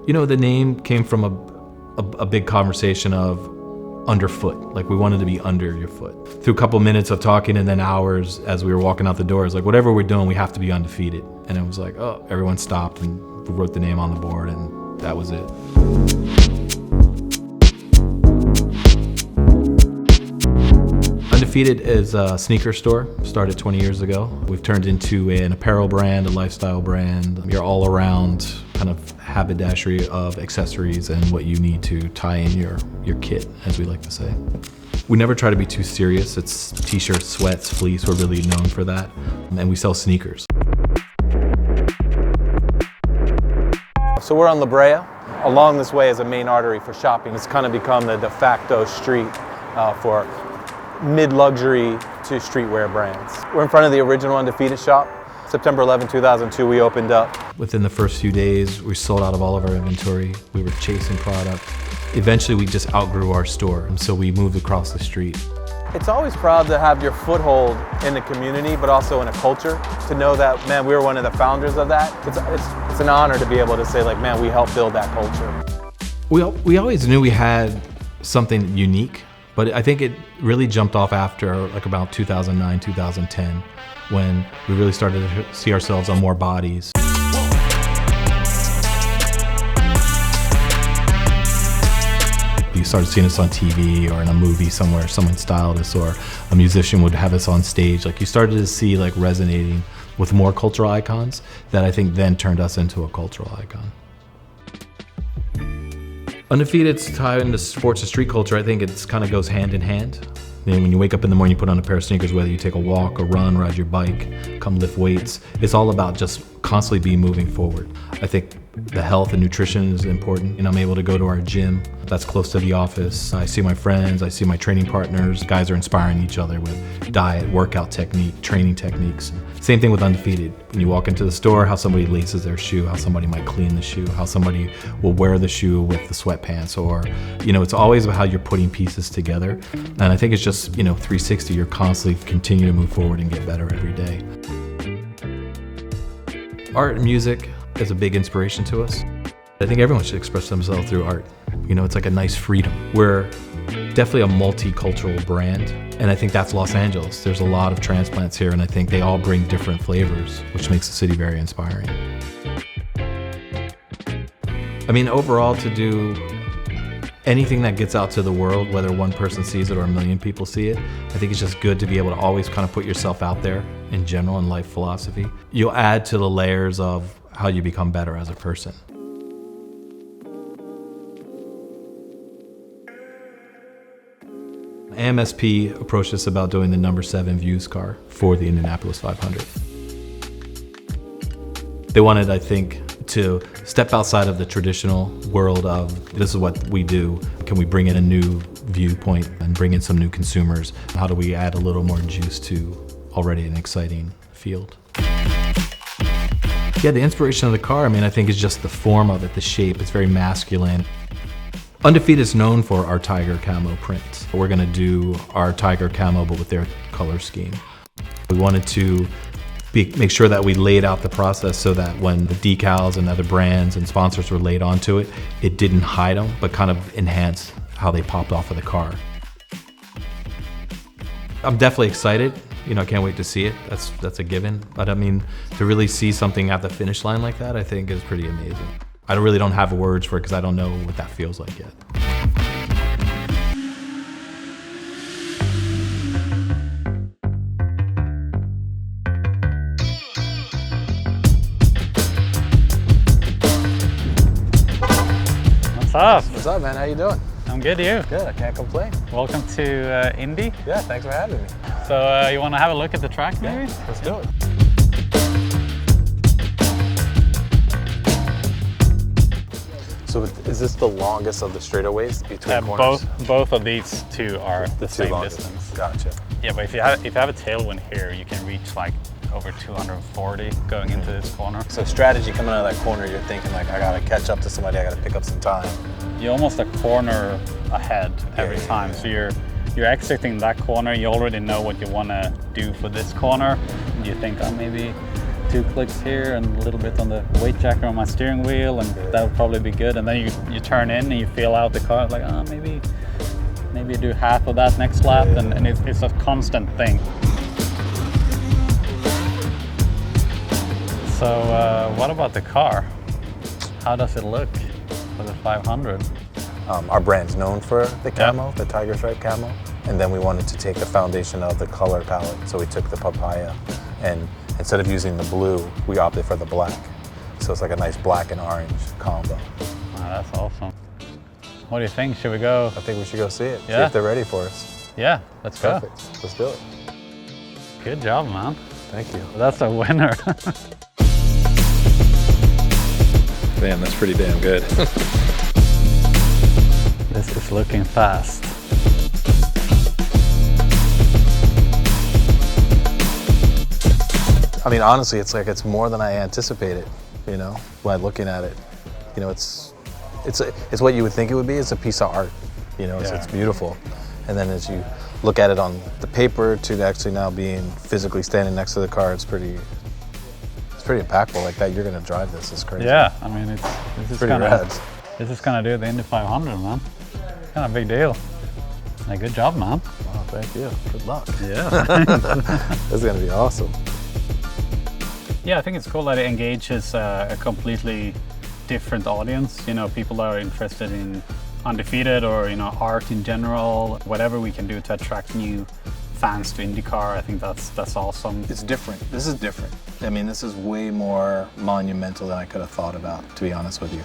You know, the name came from a big conversation of underfoot. Like, we wanted to be under your foot. Through a couple minutes of talking and then hours as we were walking out the doors, like, whatever we're doing, we have to be undefeated. And it was like, oh, everyone stopped and we wrote the name on the board, and that was it. Undefeated is a sneaker store, started 20 years ago. We've turned into an apparel brand, a lifestyle brand. You're all around kind of haberdashery of accessories and what you need to tie in your kit, as we like to say. We never try to be too serious. It's t-shirts, sweats, fleece, we're really known for that. And we sell sneakers. So we're on La Brea. Along this way is a main artery for shopping. It's kind of become the de facto street for mid-luxury to streetwear brands. We're in front of the original Undefeated shop. September 11, 2002, we opened up. Within the first few days, we sold out of all of our inventory. We were chasing product. Eventually, we just outgrew our store, and so we moved across the street. It's always proud to have your foothold in the community, but also in a culture. To know that, man, we were one of the founders of that. It's an honor to be able to say, like, man, we helped build that culture. We always knew we had something unique, but I think it really jumped off after like about 2009, 2010, when we really started to see ourselves on more bodies. You started seeing us on TV or in a movie somewhere, someone styled us, or a musician would have us on stage. Like, you started to see like resonating with more cultural icons that I think then turned us into a cultural icon. Undefeated's tie into sports and street culture. I think it kind of goes hand in hand. You know, when you wake up in the morning, you put on a pair of sneakers, whether you take a walk, a run, ride your bike, come lift weights, it's all about just constantly be moving forward. I think the health and nutrition is important, and I'm able to go to our gym that's close to the office. I see my friends, I see my training partners. Guys are inspiring each other with diet, workout technique, training techniques. Same thing with Undefeated. When you walk into the store, how somebody laces their shoe, how somebody might clean the shoe, how somebody will wear the shoe with the sweatpants, or, you know, it's always about how you're putting pieces together. And I think it's just, you know, 360, you're constantly continue to move forward and get better every day. Art and music is a big inspiration to us. I think everyone should express themselves through art. You know, it's like a nice freedom. We're definitely a multicultural brand, and I think that's Los Angeles. There's a lot of transplants here, and I think they all bring different flavors, which makes the city very inspiring. I mean, overall, to do anything that gets out to the world, whether one person sees it or a million people see it, I think it's just good to be able to always kind of put yourself out there in general in life philosophy. You'll add to the layers of how you become better as a person. AMSP approached us about doing the number 7 Vuse car for the Indianapolis 500. They wanted, I think, to step outside of the traditional world of this is what we do. Can we bring in a new viewpoint and bring in some new consumers? How do we add a little more juice to already an exciting field? Yeah, the inspiration of the car, I mean, I think is just the form of it, the shape. It's very masculine. Undefeated is known for our tiger camo print. We're gonna do our tiger camo, but with their color scheme. We wanted to make sure that we laid out the process so that when the decals and other brands and sponsors were laid onto it, it didn't hide them, but kind of enhanced how they popped off of the car. I'm definitely excited. You know, I can't wait to see it. That's a given. But I mean, to really see something at the finish line like that, I think is pretty amazing. I really don't have words for it because I don't know what that feels like yet. What's up? What's up, man? How you doing? I'm good, you? Good, I can't complain. Welcome to Indy. Yeah, thanks for having me. So you want to have a look at the track, maybe? Yeah, let's do it. So is this the longest of the straightaways between corners? Both of these two are the same longest. distance. Gotcha. Yeah, but if you have a tailwind here, you can reach like over 240 going into this corner. So strategy coming out of that corner, you're thinking like, I gotta catch up to somebody, I gotta pick up some time. You're almost a corner ahead every time. So you're exiting that corner, you already know what you want to do for this corner. And you think, oh, maybe 2 clicks here and a little bit on the weight jacker on my steering wheel, and that would probably be good. And then you turn in and you feel out the car, like, oh, maybe do half of that next lap, and it's a constant thing. So what about the car? How does it look for the 500? Our brand's known for the camo, the tiger stripe camo, and then we wanted to take the foundation of the color palette. So we took the papaya, and instead of using the blue, we opted for the black. So it's like a nice black and orange combo. Oh, that's awesome. What do you think? Should we go? I think we should go see it, see Yeah? if they're ready for us. Yeah, let's go. Perfect, let's do it. Good job, man. Thank you. That's a winner. Damn, that's pretty damn good. This is looking fast. I mean, honestly, it's more than I anticipated, you know, by looking at it. You know, it's what you would think it would be. It's a piece of art, you know, it's beautiful. And then as you look at it on the paper to actually now being physically standing next to the car, it's pretty impactful. Like that, you're gonna drive this. It's crazy. Yeah, I mean, this is pretty rad. This is gonna do the Indy 500, man. Kind of a big deal. Hey, good job, man. Oh, thank you. Good luck. Yeah. This is gonna be awesome. Yeah, I think it's cool that it engages a completely different audience. You know, people that are interested in Undefeated or, you know, art in general, whatever we can do to attract new fans to IndyCar. I think that's awesome. It's different. This is different. I mean, this is way more monumental than I could have thought about, to be honest with you.